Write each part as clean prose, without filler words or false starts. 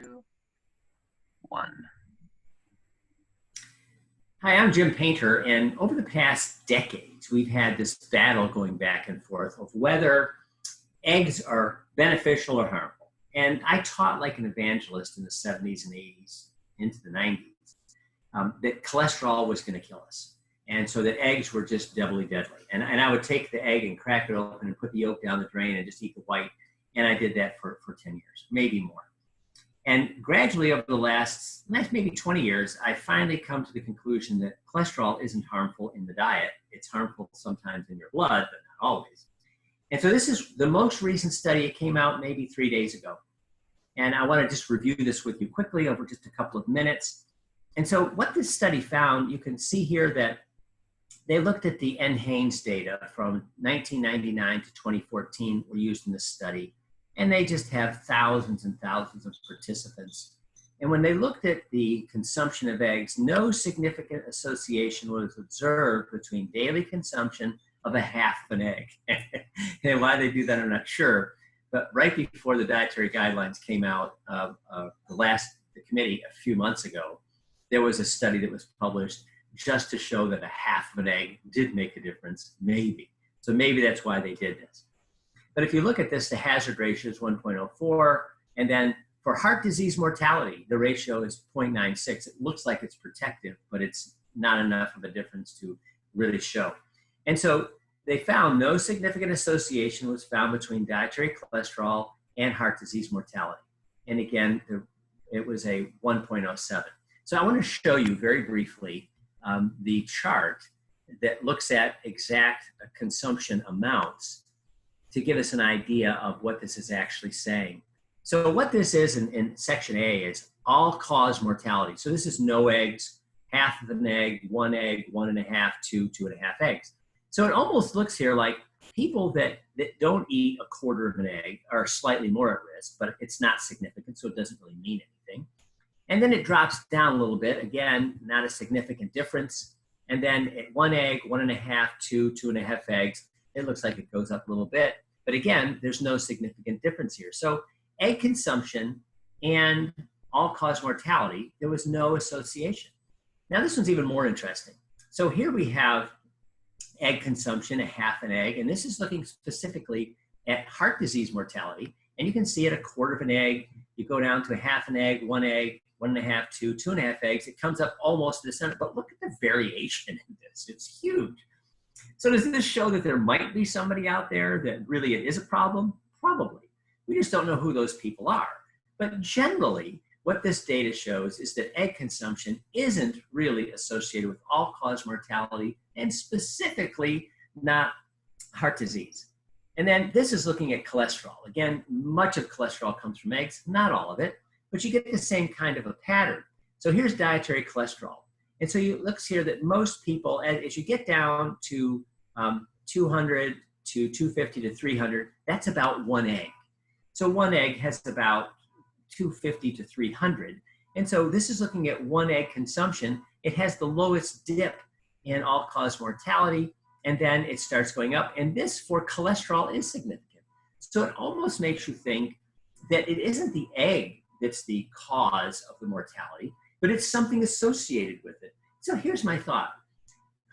Two, one. Hi, I'm Jim Painter, and over the past decades, we've had this battle going back and forth of whether eggs are beneficial or harmful. And I taught like an evangelist in the 70s and 80s into the 90s that cholesterol was going to kill us. And so that eggs were just doubly deadly. And I would take the egg and crack it open and put the yolk down the drain and just eat the white. And I did that for 10 years, maybe more. And gradually over the last maybe 20 years, I finally come to the conclusion that cholesterol isn't harmful in the diet. It's harmful sometimes in your blood, but not always. And so this is the most recent study. It came out maybe 3 days ago. And I want to just review this with you quickly over just a couple of minutes. And so what this study found, you can see here that they looked at the NHANES data from 1999 to 2014 were used in this study. And they just have thousands and thousands of participants. And when they looked at the consumption of eggs, no significant association was observed between daily consumption of a half an egg. And why they do that, I'm not sure. But right before the dietary guidelines came out, the committee a few months ago, there was a study that was published just to show that a half of an egg did make a difference, maybe. So maybe that's why they did this. But if you look at this, the hazard ratio is 1.04. And then for heart disease mortality, the ratio is 0.96. It looks like it's protective, but it's not enough of a difference to really show. And so they found no significant association was found between dietary cholesterol and heart disease mortality. And again, it was a 1.07. So I want to show you very briefly the chart that looks at exact consumption amounts to give us an idea of what this is actually saying. So what this is in section A is all-cause mortality. So this is no eggs, half of an egg, 1.5, 2.5 eggs. So it almost looks here like people that don't eat a quarter of an egg are slightly more at risk, but it's not significant, so it doesn't really mean anything. And then it drops down a little bit. Again, not a significant difference. And then at 1 egg, 1.5, 2.5 eggs, it looks like it goes up a little bit. But again, there's no significant difference here. So egg consumption and all-cause mortality, there was no association. Now this one's even more interesting. So here we have egg consumption, a half an egg, and this is looking specifically at heart disease mortality. And you can see at a quarter of an egg, you go down to a half an egg, 1.5, 2.5 eggs. It comes up almost to the center, but look at the variation in this. It's huge. So does this show that there might be somebody out there that really it is a problem? Probably. We just don't know who those people are. But generally, what this data shows is that egg consumption isn't really associated with all-cause mortality and specifically not heart disease. And then this is looking at cholesterol. Again, much of cholesterol comes from eggs, not all of it, but you get the same kind of a pattern. So here's dietary cholesterol. And so it looks here that most people, as you get down to 200 to 250 to 300, that's about 1 egg. So 1 egg has about 250 to 300. And so this is looking at 1 egg consumption. It has the lowest dip in all-cause mortality, and then it starts going up. And this for cholesterol is significant. So it almost makes you think that it isn't the egg that's the cause of the mortality, but it's something associated with it. So here's my thought.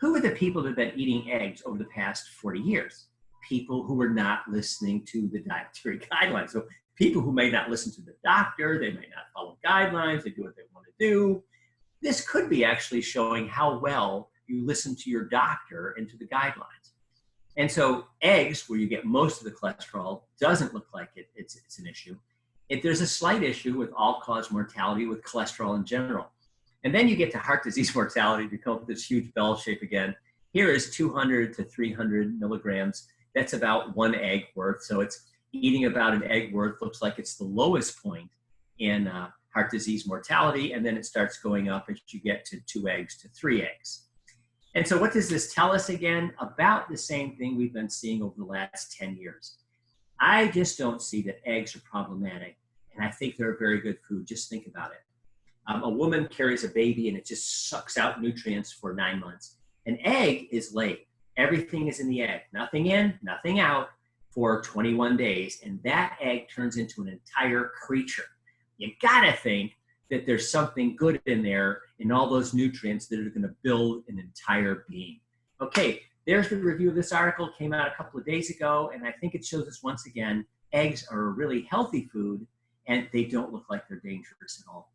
Who are the people that have been eating eggs over the past 40 years? People who are not listening to the dietary guidelines. So people who may not listen to the doctor, they may not follow guidelines, they do what they want to do. This could be actually showing how well you listen to your doctor and to the guidelines. And so eggs, where you get most of the cholesterol, doesn't look like it's an issue. There's a slight issue with all-cause mortality with cholesterol in general. And then you get to heart disease mortality, you come up with this huge bell shape again. Here is 200 to 300 milligrams. That's about 1 egg worth. So it's eating about an egg worth, looks like it's the lowest point in heart disease mortality. And then it starts going up as you get to 2 eggs to 3 eggs. And so what does this tell us again? About the same thing we've been seeing over the last 10 years. I just don't see that eggs are problematic. And I think they're a very good food. Just think about it. A woman carries a baby and it just sucks out nutrients for 9 months. An egg is laid. Everything is in the egg. Nothing in, nothing out for 21 days. And that egg turns into an entire creature. you gotta think that there's something good in there in all those nutrients that are going to build an entire being. Okay, there's the review of this article. It came out a couple of days ago, and I think it shows us once again eggs are a really healthy food, and they don't look like they're dangerous at all.